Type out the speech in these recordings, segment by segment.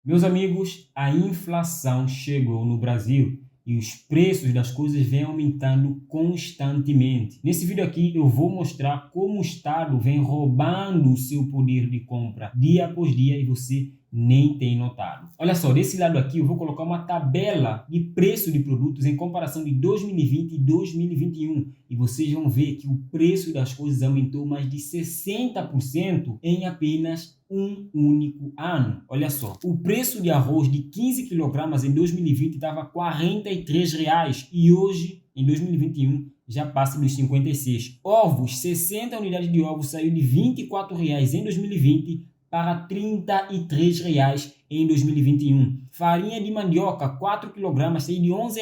Meus amigos, a inflação chegou no Brasil e os preços das coisas vêm aumentando constantemente. Nesse vídeo aqui eu vou mostrar como o Estado vem roubando o seu poder de compra dia após dia e você nem tem notado. Olha só, desse lado aqui eu vou colocar uma tabela de preço de produtos em comparação de 2020 e 2021 e vocês vão ver que o preço das coisas aumentou mais de 60% em apenas um único ano. Olha só, o preço de arroz de 15 quilogramas em 2020 estava R$ 43 e hoje, em 2021, já passa dos 56. Ovos, 60 unidades de ovos saiu de R$ 24 em 2020 para R$ 33 em 2021. Farinha de mandioca, 4 kg, saiu de R$ 11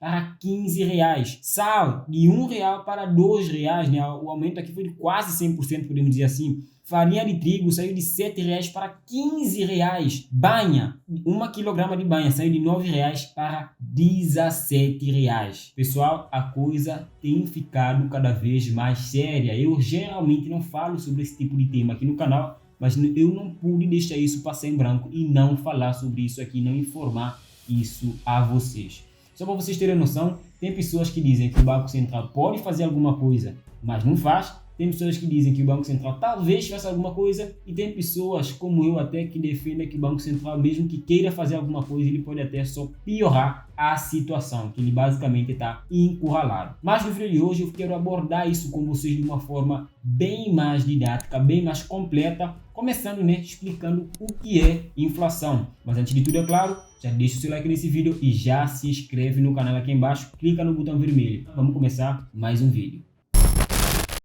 para R$ 15. Sal, de R$ 1 para R$ 2, né? O aumento aqui foi de quase 100%, podemos dizer assim. Farinha de trigo saiu de R$ 7 para R$ 15. Banha, 1 kg de banha saiu de R$ 9 para R$ 17. Pessoal, a coisa tem ficado cada vez mais séria. Eu geralmente não falo sobre esse tipo de tema aqui no canal, mas eu não pude deixar isso passar em branco e não falar sobre isso aqui, não informar isso a vocês. Só para vocês terem noção, tem pessoas que dizem que o Banco Central pode fazer alguma coisa, mas não faz. Tem pessoas que dizem que o Banco Central talvez faça alguma coisa e tem pessoas como eu até que defendem que o Banco Central, mesmo que queira fazer alguma coisa, ele pode até só piorar a situação, que ele basicamente está encurralado. Mas no vídeo de hoje eu quero abordar isso com vocês de uma forma bem mais didática, bem mais completa, começando, explicando o que é inflação. Mas antes de tudo, é claro, já deixa o seu like nesse vídeo e já se inscreve no canal aqui embaixo, clica no botão vermelho. Vamos começar mais um vídeo.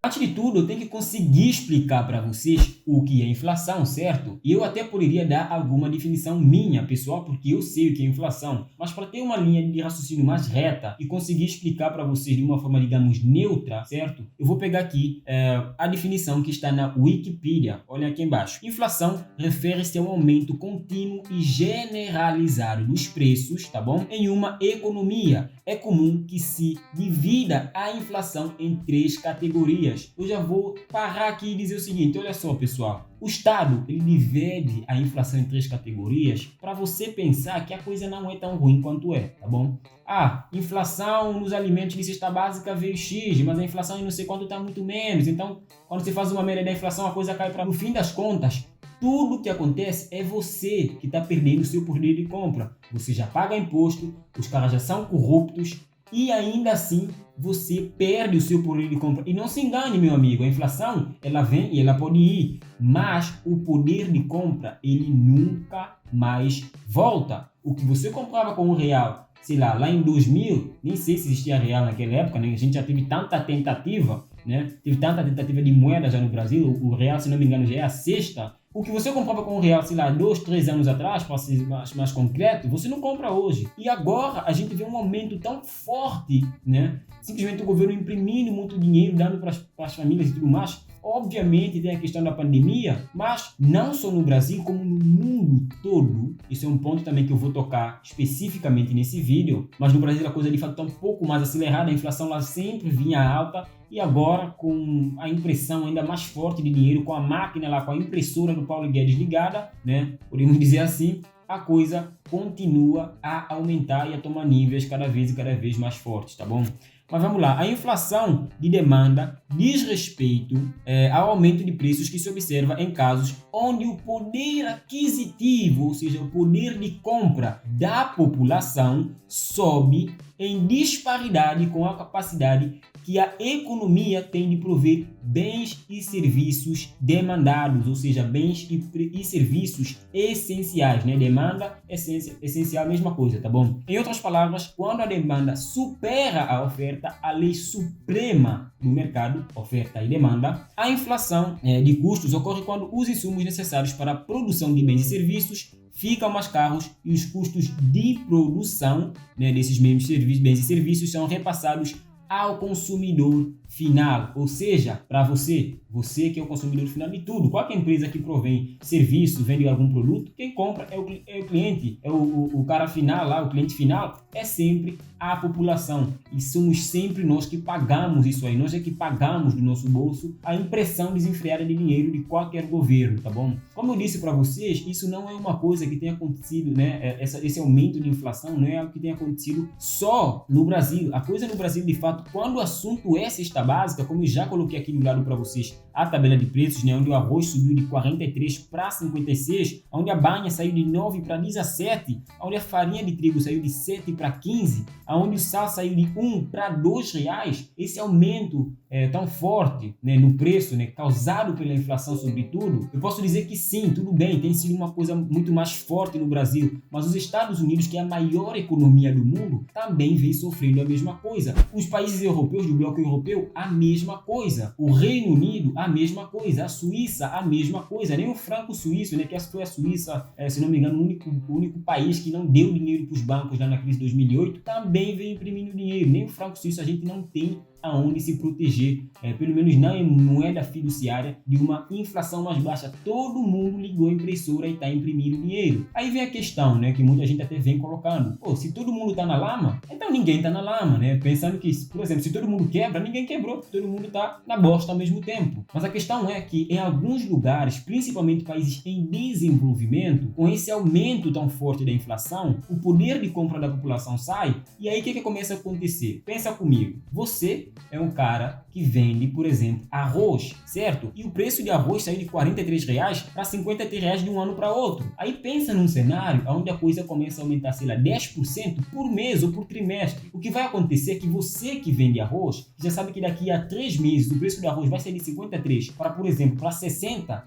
Antes de tudo, eu tenho que conseguir explicar para vocês o que é inflação, certo? E eu até poderia dar alguma definição minha, pessoal, porque eu sei o que é inflação. Mas para ter uma linha de raciocínio mais reta e conseguir explicar para vocês de uma forma, digamos, neutra, certo? Eu vou pegar aqui a definição que está na Wikipedia. Olha aqui embaixo. Inflação refere-se ao aumento contínuo e generalizado dos preços, tá bom? Em uma economia. É comum que se divida a inflação em 3 categorias. Eu já vou parar aqui e dizer o seguinte, olha só pessoal, o Estado ele divide a inflação em 3 categorias para você pensar que a coisa não é tão ruim quanto é, tá bom? Inflação nos alimentos de cesta básica veio X, mas a inflação em não sei quanto está muito menos, então quando você faz uma média da inflação a coisa cai para, no fim das contas, tudo que acontece é você que está perdendo o seu poder de compra. Você já paga imposto, os caras já são corruptos e ainda assim você perde o seu poder de compra. E não se engane, meu amigo, a inflação ela vem e ela pode ir, mas o poder de compra ele nunca mais volta. O que você comprava com R$1, sei lá em 2000, nem sei se existia real naquela época, né? A gente já teve tanta tentativa, Teve tanta tentativa de moeda já no Brasil, o real, se não me engano, já é a sexta. O que você comprava com R$1, 2, 3 anos atrás, para ser mais concreto, você não compra hoje. E agora a gente vê um aumento tão forte, Simplesmente o governo imprimindo muito dinheiro, dando para as famílias e tudo mais. Obviamente tem a questão da pandemia, mas não só no Brasil, como no mundo todo. Isso é um ponto também que eu vou tocar especificamente nesse vídeo. Mas no Brasil a coisa de fato está um pouco mais acelerada, a inflação lá sempre vinha alta. E agora, com a impressão ainda mais forte de dinheiro, com a máquina lá, com a impressora do Paulo Guedes ligada, podemos dizer assim, a coisa continua a aumentar e a tomar níveis cada vez mais fortes, tá bom? Mas vamos lá, a inflação de demanda diz respeito ao aumento de preços que se observa em casos onde o poder aquisitivo, ou seja, o poder de compra da população sobe em disparidade com a capacidade que a economia tem de prover bens e serviços demandados, ou seja, bens e serviços essenciais, Demanda, essencial, mesma coisa, tá bom? Em outras palavras, quando a demanda supera a oferta, a lei suprema do mercado, oferta e demanda, a inflação de custos ocorre quando os insumos necessários para a produção de bens e serviços ficam mais caros e os custos de produção desses mesmos bens e serviços são repassados ao consumidor final, ou seja, para você que é o consumidor final de tudo. Qualquer empresa que provém serviço, vende algum produto, quem compra é o cliente, é o cara final lá, o cliente final, é sempre a população. E somos sempre nós que pagamos isso aí, nós é que pagamos do nosso bolso a impressão desenfreada de dinheiro de qualquer governo, tá bom? Como eu disse para vocês, isso não é uma coisa que tenha acontecido, né? Esse aumento de inflação não é algo que tenha acontecido só no Brasil. A coisa no Brasil, de fato, quando o assunto é cesta básica, como eu já coloquei aqui do lado para vocês, a tabela de preços, né, onde o arroz subiu de 43 para 56, onde a banha saiu de 9 para 17, onde a farinha de trigo saiu de 7 para 15, onde o sal saiu de 1 para 2 reais. Esse aumento tão forte, né, no preço, né, causado pela inflação sobretudo, eu posso dizer que sim, tudo bem, tem sido uma coisa muito mais forte no Brasil, mas os Estados Unidos, que é a maior economia do mundo, também vem sofrendo a mesma coisa. Os países europeus do bloco europeu, a mesma coisa. O Reino Unido, a mesma coisa. A Suíça, a mesma coisa. Nem o franco suíço, né, que foi a Suíça, se não me engano, o único país que não deu dinheiro para os bancos lá na crise de 2008, também vem imprimindo dinheiro. Nem o franco suíço a gente não tem aonde se proteger, pelo menos não em moeda fiduciária, de uma inflação mais baixa. Todo mundo ligou a impressora e está imprimindo dinheiro. Aí vem a questão, né, que muita gente até vem colocando: pô, se todo mundo está na lama, então ninguém está na lama, né? Pensando que, por exemplo, se todo mundo quebra, ninguém quebrou, todo mundo está na bosta ao mesmo tempo. Mas a questão é que em alguns lugares, principalmente países em desenvolvimento, com esse aumento tão forte da inflação, o poder de compra da população sai, e aí o que começa a acontecer? Pensa comigo, você é um cara que vende, por exemplo, arroz, certo? E o preço de arroz saiu de R$ 43 para R$ 53 de um ano para outro. Aí pensa num cenário onde a coisa começa a aumentar, sei lá, 10% por mês ou por trimestre. O que vai acontecer é que você que vende arroz, já sabe que daqui a 3 meses o preço do arroz vai sair de 53 para, por exemplo, para R$ 60,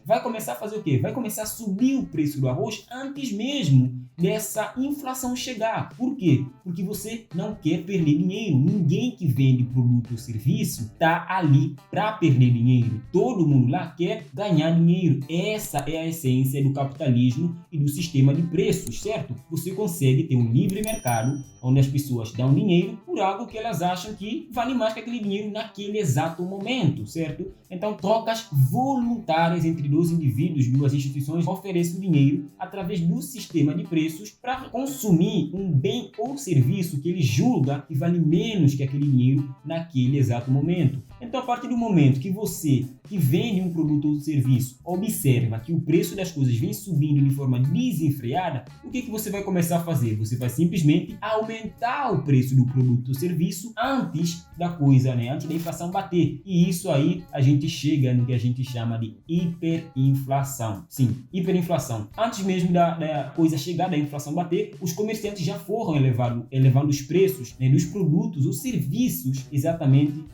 vai começar a fazer o quê? Vai começar a subir o preço do arroz antes mesmo dessa inflação chegar. Por quê? Porque você não quer perder dinheiro. Ninguém que vende produto ou serviço está ali para perder dinheiro. Todo mundo lá quer ganhar dinheiro. Essa é a essência do capitalismo e do sistema de preços, certo? Você consegue ter um livre mercado onde as pessoas dão dinheiro por algo que elas acham que vale mais que aquele dinheiro naquele exato momento, certo? Então, trocas voluntárias entre dois indivíduos, duas instituições oferecem dinheiro através do sistema de preços para consumir um bem ou serviço que ele julga que vale menos que aquele dinheiro naquele exato momento. Então, a partir do momento que você, que vende um produto ou serviço, observa que o preço das coisas vem subindo de forma desenfreada, o que você vai começar a fazer? Você vai simplesmente aumentar o preço do produto ou serviço antes da coisa, né? Antes da inflação bater. E isso aí a gente chega no que a gente chama de hiperinflação. Sim, hiperinflação. Antes mesmo da coisa chegar, da inflação bater, os comerciantes já foram elevando os preços, né, dos produtos ou serviços exatamente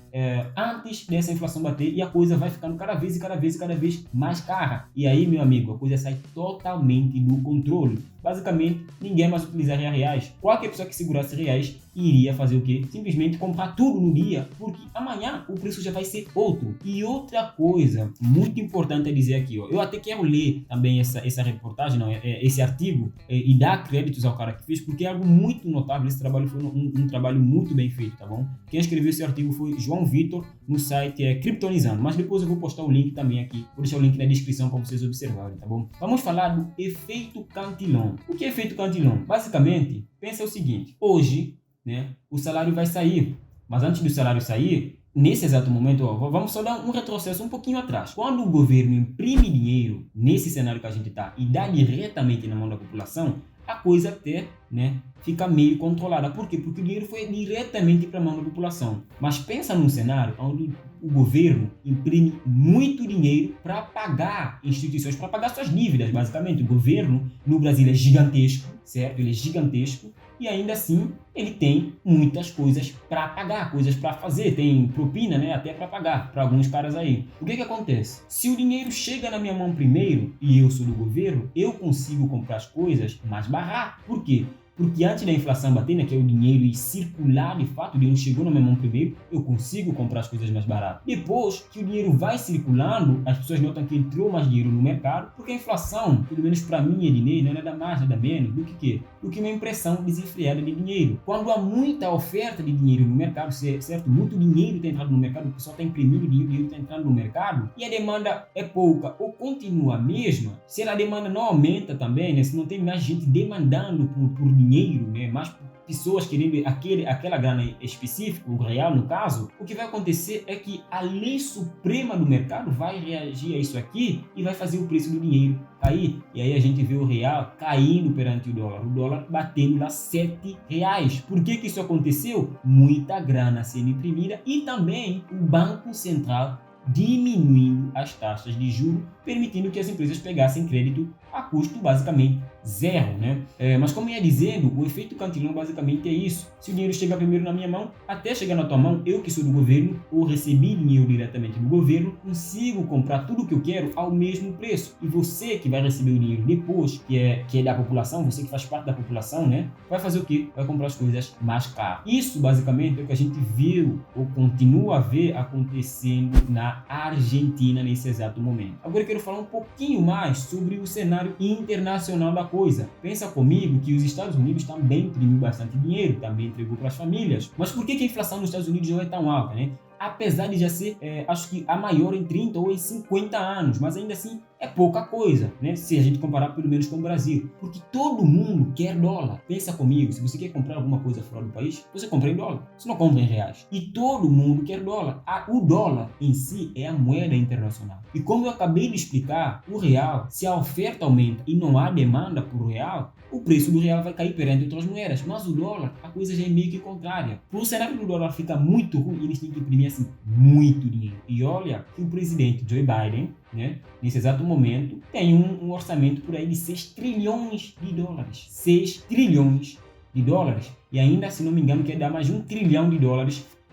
antes dessa inflação bater, e a coisa vai ficando cada vez mais cara. E aí, meu amigo, a coisa sai totalmente do controle. Basicamente, ninguém mais utilizaria reais. Qualquer pessoa que segurasse reais iria fazer o quê? Simplesmente comprar tudo no dia, porque amanhã o preço já vai ser outro. E outra coisa muito importante a dizer aqui, ó, eu até quero ler também essa reportagem, não, esse artigo, e dar créditos ao cara que fez, porque é algo muito notável. Esse trabalho foi um trabalho muito bem feito, tá bom? Quem escreveu esse artigo foi João Vitor, no site Kryptonizando, mas depois eu vou postar o link também aqui, vou deixar o link na descrição para vocês observarem, tá bom? Vamos falar do efeito Cantillon. O que é efeito Cantillon? Basicamente, pensa o seguinte: hoje, né, o salário vai sair, mas antes do salário sair, nesse exato momento, ó, vamos só dar um retrocesso um pouquinho atrás. Quando o governo imprime dinheiro nesse cenário que a gente está e dá diretamente na mão da população, a coisa até, né, fica meio controlada. Por quê? Porque o dinheiro foi diretamente para a mão da população. Mas pensa num cenário onde o governo imprime muito dinheiro para pagar instituições, para pagar suas dívidas, basicamente. O governo no Brasil é gigantesco, certo? Ele é gigantesco e ainda assim ele tem muitas coisas para pagar, coisas para fazer, tem propina, né, até para pagar para alguns caras aí. O que acontece? Se o dinheiro chega na minha mão primeiro e eu sou do governo, eu consigo comprar as coisas mais barato. Por quê? Porque antes da inflação bater, né, que é o dinheiro e circular de fato, o dinheiro chegou na minha mão primeiro, eu consigo comprar as coisas mais baratas. Depois que o dinheiro vai circulando, as pessoas notam que entrou mais dinheiro no mercado, porque a inflação, pelo menos para mim, Ednei, não é nada mais, nada menos do que quê? Do que uma impressão desenfreada de dinheiro. Quando há muita oferta de dinheiro no mercado, certo? Muito dinheiro está entrando no mercado, o pessoal está imprimindo dinheiro, o dinheiro está entrando no mercado, e a demanda é pouca ou continua a mesma, se a demanda não aumenta também, né? Se não tem mais gente demandando por dinheiro, né? Mais pessoas querendo aquela grana específica, o real no caso, o que vai acontecer é que a lei suprema do mercado vai reagir a isso aqui e vai fazer o preço do dinheiro cair. E aí a gente vê o real caindo perante o dólar batendo lá R$7. Por que isso aconteceu? Muita grana sendo imprimida e também o Banco Central diminuindo as taxas de juros, permitindo que as empresas pegassem crédito a custo basicamente zero, né? Mas como ia dizendo, o efeito cantilão basicamente é isso. Se o dinheiro chega primeiro na minha mão, até chegar na tua mão, eu que sou do governo ou recebi dinheiro diretamente do governo, consigo comprar tudo o que eu quero ao mesmo preço. E você que vai receber o dinheiro depois, que é da população, você que faz parte da população, né? Vai fazer o quê? Vai comprar as coisas mais caras. Isso basicamente é o que a gente viu ou continua a ver acontecendo na Argentina nesse exato momento. Agora eu quero falar um pouquinho mais sobre o cenário internacional da coisa. Pensa comigo que os Estados Unidos também imprimiu bastante dinheiro, também entregou para as famílias. Mas por que a inflação nos Estados Unidos não é tão alta, né? Apesar de já ser, acho que a maior em 30 ou em 50 anos, mas ainda assim é pouca coisa, né? Se a gente comparar pelo menos com o Brasil. Porque todo mundo quer dólar. Pensa comigo, se você quer comprar alguma coisa fora do país, você compra em dólar, você não compra em reais. E todo mundo quer dólar. O dólar em si é a moeda internacional. E como eu acabei de explicar, o real, se a oferta aumenta e não há demanda por real, o preço do real vai cair perante outras moedas. Mas o dólar, a coisa já é meio que contrária. Por o cenário do dólar ficar muito ruim, eles têm que imprimir assim muito dinheiro. E olha que o presidente Joe Biden, né, nesse exato momento, tem um orçamento por aí de 6 trilhões de dólares. 6 trilhões de dólares. E ainda, se não me engano, quer dar mais de $1 trilhão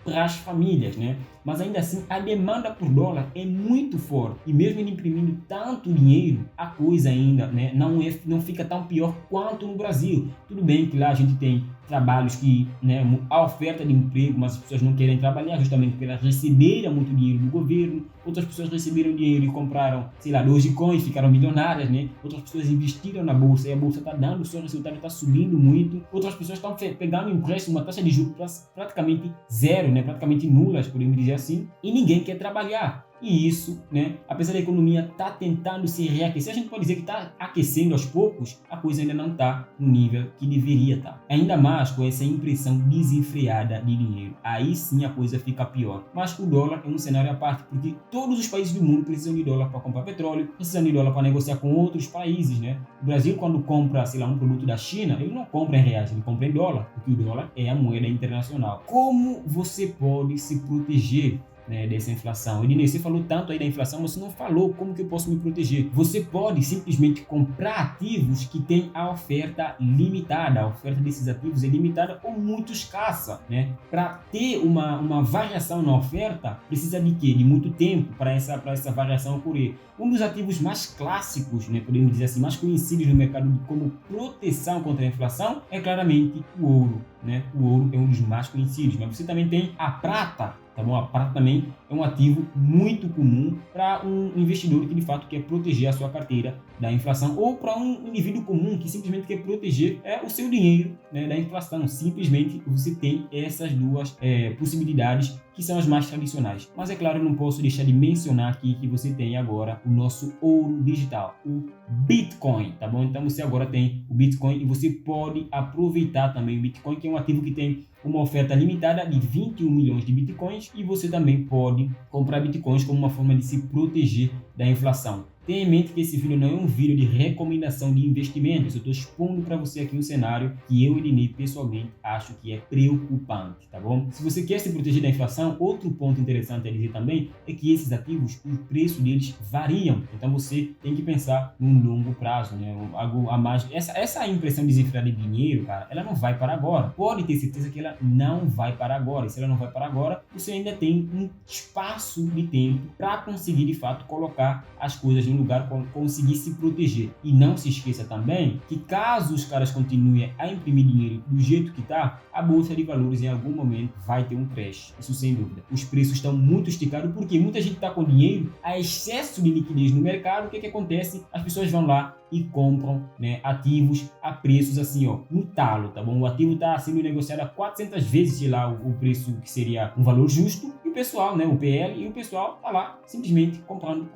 para as famílias, né? Mas ainda assim, a demanda por dólar é muito forte. E mesmo ele imprimindo tanto dinheiro, a coisa ainda, né, não fica tão pior quanto no Brasil. Tudo bem que lá a gente tem trabalhos que, né, a oferta de emprego, mas as pessoas não querem trabalhar justamente porque elas receberam muito dinheiro do governo. Outras pessoas receberam dinheiro e compraram, sei lá, Dogecoin e ficaram milionárias, né? Outras pessoas investiram na bolsa e a bolsa está dando o seu resultado, está subindo muito. Outras pessoas estão pegando empréstimo, uma taxa de juros praticamente zero, né? Praticamente nulas, podemos dizer assim, e ninguém quer trabalhar. E isso, né, apesar da economia estar tentando se reaquecer, a gente pode dizer que está aquecendo aos poucos, a coisa ainda não está no nível que deveria estar. Ainda mais com essa impressão desenfreada de dinheiro. Aí sim a coisa fica pior. Mas o dólar é um cenário à parte, porque todos os países do mundo precisam de dólar para comprar petróleo, precisam de dólar para negociar com outros países, né? O Brasil, quando compra, sei lá, um produto da China, ele não compra em reais, ele compra em dólar, porque o dólar é a moeda internacional. Como você pode se proteger, né, dessa inflação? Ednei, você falou tanto aí da inflação, mas você não falou como que eu posso me proteger. Você pode simplesmente comprar ativos que têm a oferta limitada. A oferta desses ativos é limitada ou muito escassa, né? Para ter uma variação na oferta, precisa de quê? De muito tempo para essa variação ocorrer. Um dos ativos mais clássicos, né, podemos dizer assim, mais conhecidos no mercado como proteção contra a inflação é claramente o ouro, né? O ouro é um dos mais conhecidos, mas você também tem a prata. Tá bom? A prata também é um ativo muito comum para um investidor que de fato quer proteger a sua carteira da inflação, ou para um indivíduo comum que simplesmente quer proteger o seu dinheiro, né, da inflação. Simplesmente você tem essas duas possibilidades que são as mais tradicionais. Mas é claro, eu não posso deixar de mencionar aqui que você tem agora o nosso ouro digital, o Bitcoin, tá bom? Então você agora tem o Bitcoin e você pode aproveitar também o Bitcoin, que é um ativo que tem uma oferta limitada de 21 milhões de Bitcoins, e você também pode comprar Bitcoins como uma forma de se proteger da inflação. Tenha em mente que esse vídeo não é um vídeo de recomendação de investimentos. Eu estou expondo para você aqui um cenário que eu, Ednei, pessoalmente acho que é preocupante, tá bom? Se você quer se proteger da inflação, outro ponto interessante a dizer também é que esses ativos, o preço deles variam. Então você tem que pensar num longo prazo, né? Algo a mais. Essa impressão desenfreada de dinheiro, cara, ela não vai para agora. Pode ter certeza que ela não vai para agora. E se ela não vai para agora, você ainda tem um espaço de tempo para conseguir de fato colocar as coisas no mesmo lugar para conseguir se proteger. E não se esqueça também que caso os caras continuem a imprimir dinheiro do jeito que está, a bolsa de valores em algum momento vai ter um crash. Isso sem dúvida. Os preços estão muito esticados porque muita gente está com dinheiro a excesso de liquidez no mercado. O que acontece? As pessoas vão lá e compram, né, ativos a preços assim, ó, no talo, tá bom? O ativo está sendo negociado a 400 vezes, sei lá, o preço que seria um valor justo, e o pessoal, né, o PL, e o pessoal tá lá simplesmente comprando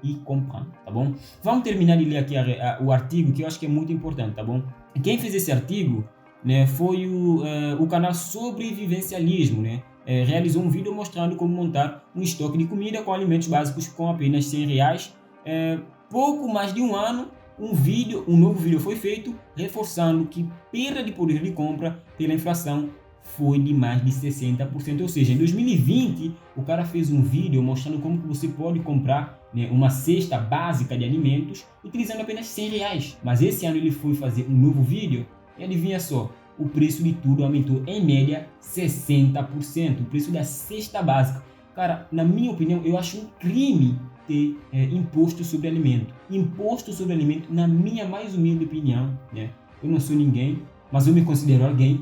e comprando, tá bom? Vamos terminar de ler aqui o artigo, que eu acho que é muito importante, tá bom? Quem fez esse artigo, né, foi o canal Sobrevivencialismo, né? Realizou um vídeo mostrando como montar um estoque de comida com alimentos básicos com apenas R$100. Pouco mais de um ano, um novo vídeo foi feito, reforçando que perda de poder de compra pela inflação foi de mais de 60%. Ou seja, em 2020, o cara fez um vídeo mostrando como que você pode comprar, né, uma cesta básica de alimentos utilizando apenas R$100. Mas esse ano ele foi fazer um novo vídeo e adivinha só, o preço de tudo aumentou em média 60%. O preço da cesta básica. Cara, na minha opinião, eu acho um crime ter imposto sobre alimento. Imposto sobre alimento, na minha mais humilde opinião, né? Eu não sou ninguém, mas eu me considero alguém.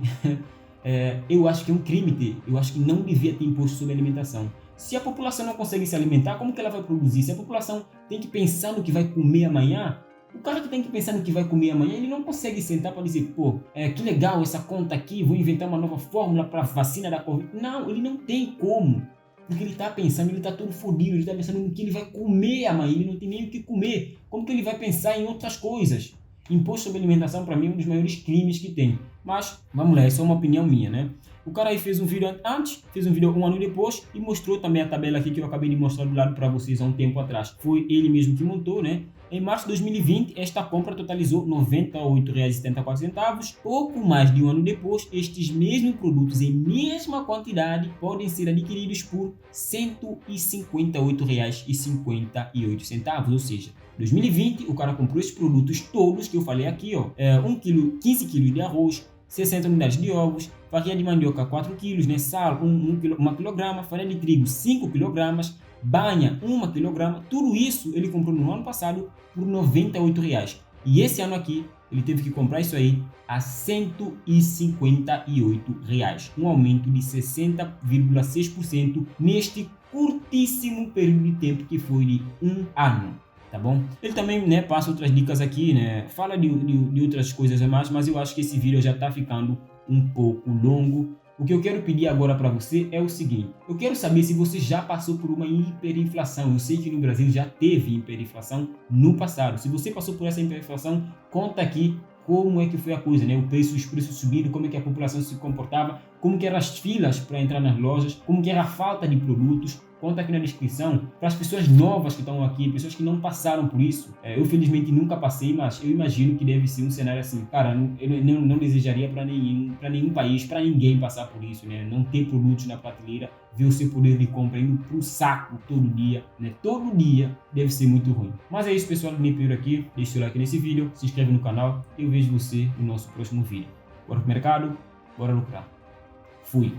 Eu acho que é um crime ter. Eu acho que não devia ter imposto sobre alimentação. Se a população não consegue se alimentar, como que ela vai produzir? Se a população tem que pensar no que vai comer amanhã, o cara que tem que pensar no que vai comer amanhã, ele não consegue sentar para dizer, pô, que legal essa conta aqui, vou inventar uma nova fórmula para a vacina da Covid. Não, ele não tem como. Porque ele está pensando, ele está todo fodido, ele está pensando no que ele vai comer amanhã, ele não tem nem o que comer. Como que ele vai pensar em outras coisas? Imposto sobre alimentação, para mim, é um dos maiores crimes que tem. Mas, vamos lá, isso é uma opinião minha, né? O cara aí fez um vídeo antes, fez um vídeo um ano depois e mostrou também a tabela aqui que eu acabei de mostrar do lado para vocês há um tempo atrás. Foi ele mesmo que montou, né? Em março de 2020, esta compra totalizou R$ 98,74. Pouco mais de um ano depois, estes mesmos produtos em mesma quantidade podem ser adquiridos por R$ 158,58. Ou seja, em 2020, o cara comprou esses produtos todos que eu falei aqui, ó, 15 kg de arroz, 60 unidades de ovos, farinha de mandioca 4 kg, né, sal 1 kg, farinha de trigo 5 kg, banha 1 kg, tudo isso ele comprou no ano passado por R$ 98. E esse ano aqui ele teve que comprar isso aí a R$ 158, um aumento de 60,6% neste curtíssimo período de tempo que foi de um ano. Tá bom? Ele também, né, passa outras dicas aqui, né? Fala de outras coisas a mais, mas eu acho que esse vídeo já tá ficando um pouco longo. O que eu quero pedir agora para você é o seguinte: eu quero saber se você já passou por uma hiperinflação. Eu sei que no Brasil já teve hiperinflação no passado. Se você passou por essa hiperinflação, conta aqui como é que foi a coisa, né? Os preços subiram, como é que a população se comportava, como que eram as filas para entrar nas lojas, como que era a falta de produtos. Conta aqui na descrição para as pessoas novas que estão aqui, pessoas que não passaram por isso. Eu felizmente nunca passei, mas eu imagino que deve ser um cenário assim. Cara, eu não desejaria para nenhum país, para ninguém passar por isso, né? Não ter produtos na prateleira, ver o seu poder de compra indo pro saco todo dia, né? Todo dia deve ser muito ruim. Mas é isso, pessoal, me por aqui. Deixa o seu like nesse vídeo, se inscreve no canal e eu vejo você no nosso próximo vídeo. Bora pro mercado, bora lucrar. Fui!